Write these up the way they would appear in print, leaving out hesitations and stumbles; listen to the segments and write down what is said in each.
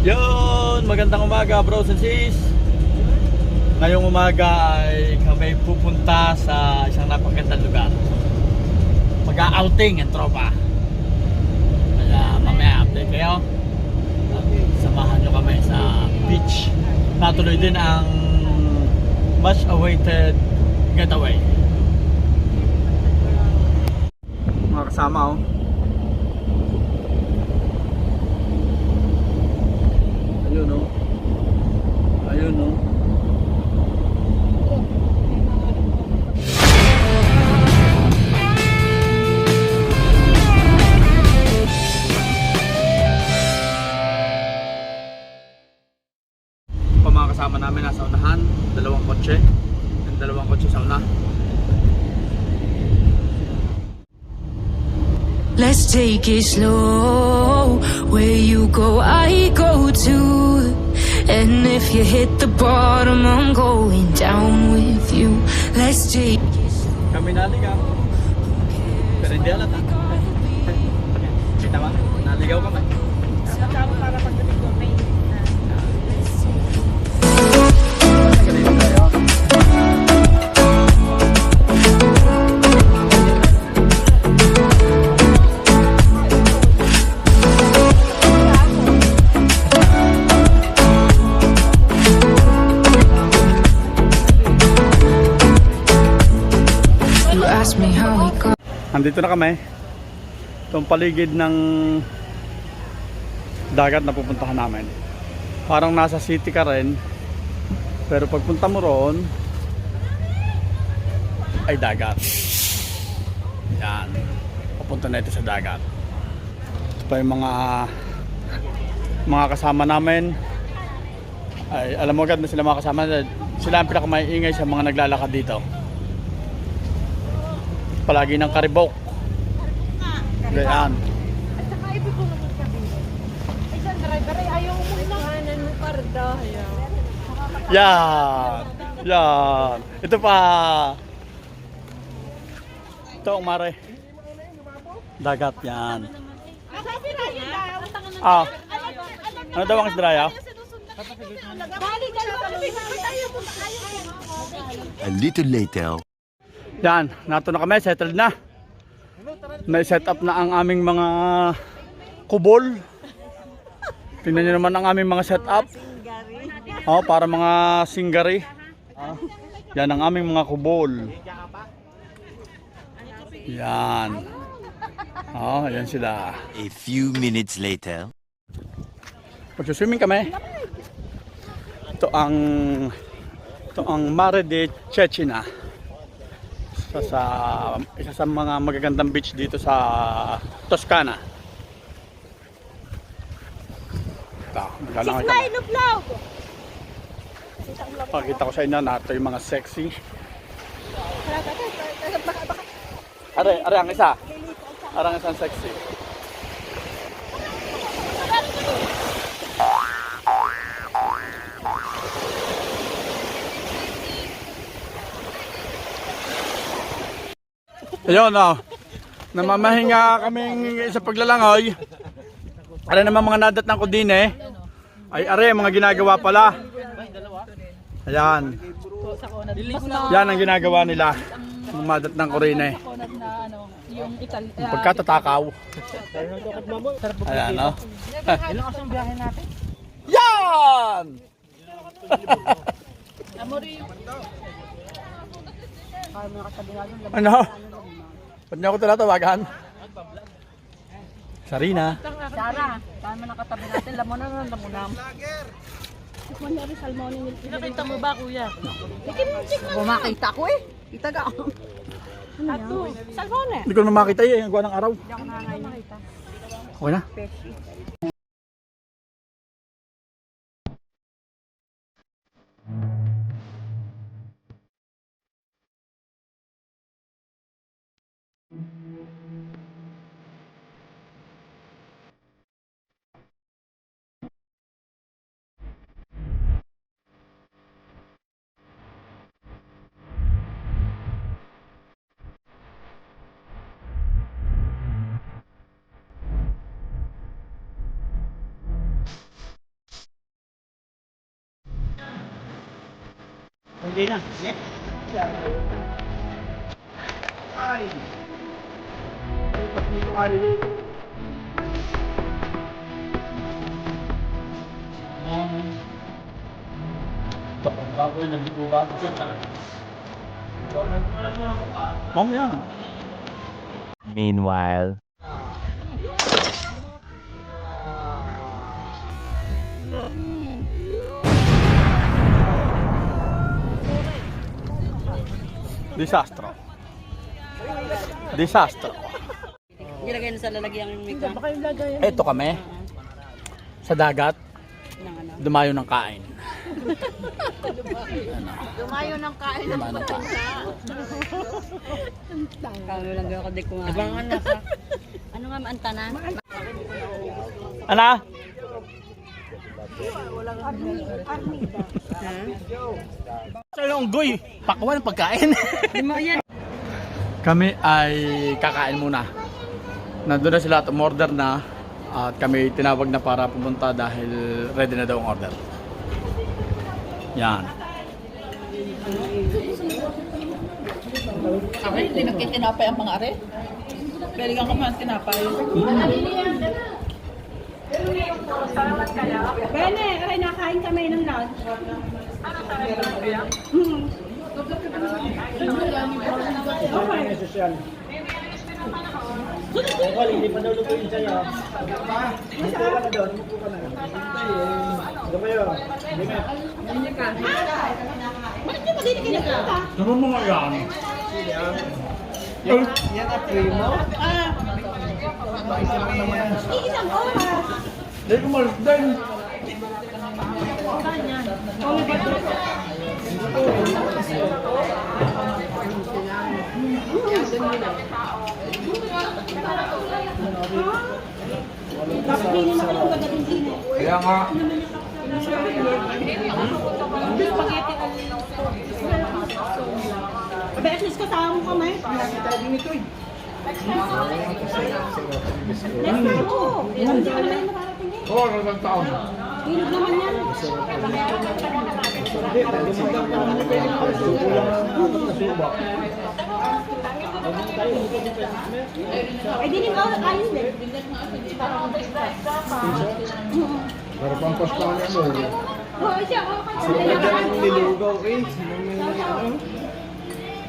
Yun, magandang umaga bros and sis. Ngayong umaga ay kami pupunta sa isang napakagandang lugar. Mag-outing ang tropa. Kaya mamaya update kayo. At samahan nyo kami sa beach. Natuloy din ang much awaited getaway. Mga kasama Ayun o. Ayun o. Mga kasama namin nasa unahan, dalawang kotse. Yung dalawang kotse sa una. Let's take it slow. Where you go, I go too. And if you hit the bottom, I'm going down with you. Let's take it slow. Kami naligaw. Pero hindi alat ha. Kita ba? Naligaw kami. Kasama para pagdating ko may Andito na kami. Itong paligid ng dagat na pupuntahan namin. Parang nasa city ka rin. Pero pagpunta mo roon ay dagat. Yan. Papunta na ito sa dagat. Ito pa yung mga kasama namin. Ay, alam mo agad na sila mga kasama. Sila ang pinakamaiingay sa mga naglalakad dito. Palagi ng karibok. Gayaan. at saka ibig ko naman sabihin. Ay, saan driver ay ayaw mo inahanan mo parda. Yan. Yan. Ito pa. Ito ang mare. Dagat yan. Sabi na yun daw. Ah. Ano daw ang isdraya? Bali ka lang kami. Ayaw mo ayaw. A little later. Yan. Nato na kami. Settled na. May set up na ang aming mga kubol. Tingnan nyo naman ang aming mga set up. Oh, para mga singari. Yan ang aming mga kubol. Yan. Oh, yan sila. A few minutes later. Magsuswimming kami. Ito ang Mare de Cecina. Isa sa mga magagandang beach dito sa Toscana. Ito, maglalangay kami. Pakita ko sa inyo na ito yung mga sexy. Are ang isa. Are ang isang sexy. Ayun namamahinga kaming sa paglalangoy. Are naman mga nadat ng kudine. Ay are mga ginagawa pala. Ayan. Yan ang ginagawa nila. Madat ng kurine. Pagkatatakaw. Ayan o. Ilang kasang biyahe natin? Yan! Ano? Ba't niyo ako tinatawagan? Sarina. Sara, saan mo nakatabi natin? Lamunam. Nakita mo ba, kuya? Kumakita ko eh. Kita ka. Ato, salmone. Hindi ko naman makita eh. Ang gawa ng araw. Hindi ako nakakita. Okay na? Hindi na. Ay. Mamaya. Meanwhile. Disastro. Disastro. Nilagay na sa lalagyan ng mika. Ito kami. Sa dagat. Dumayo ng kain. Dumayo ng kain ng papunta. Kalo lang ako di ko nga. Abangan na ka. Ano nga antana? Ana? Sa yung unggoy, pakwan ng pagkain. Kami ay kakain muna. Nandun na sila at umorder na. At kami tinawag na para pumunta dahil ready na daw ang order. Yan. Okay, hindi nagkitinapay ang mga are. Galingan ka man tinapay. Bene, ay nakain kami ng lunch. Ano mga yan? Yan at primo. Hindi ko malas din. Kaya nga. At least kasama mo kami. Nakita din ito eh. Next time mo. Hindi ka naman makarating eh. Oo, ano ng taon? Hinog naman yan. Hindi, nagumagam pa naman ito. Kulang ang apat na subak. Ay, di rin ako ayos din. Para pang pastahan niya mo. Oo, siya. Sila na dyan ang nilugaw eh.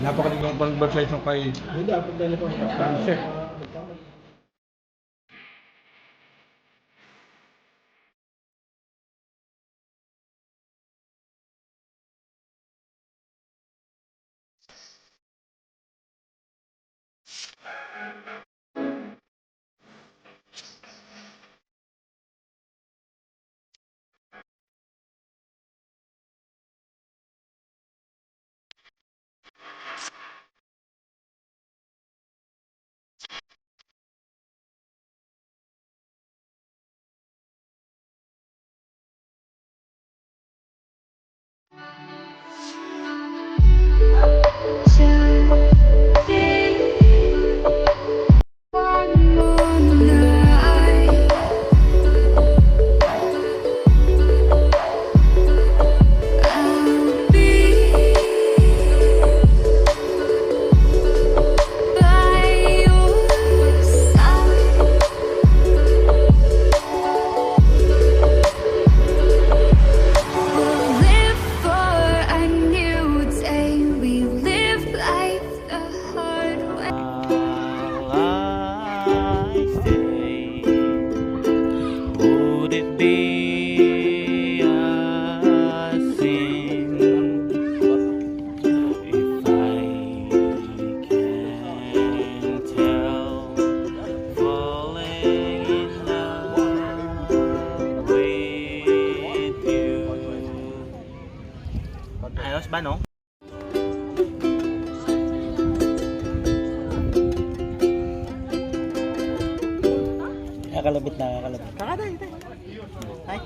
Napakaligang pang-advertise ng kay... Hindi, dapat dahil pang pansek. Ayos ba, no? Kakalabit na, kakalabit. Kakaday, Ay.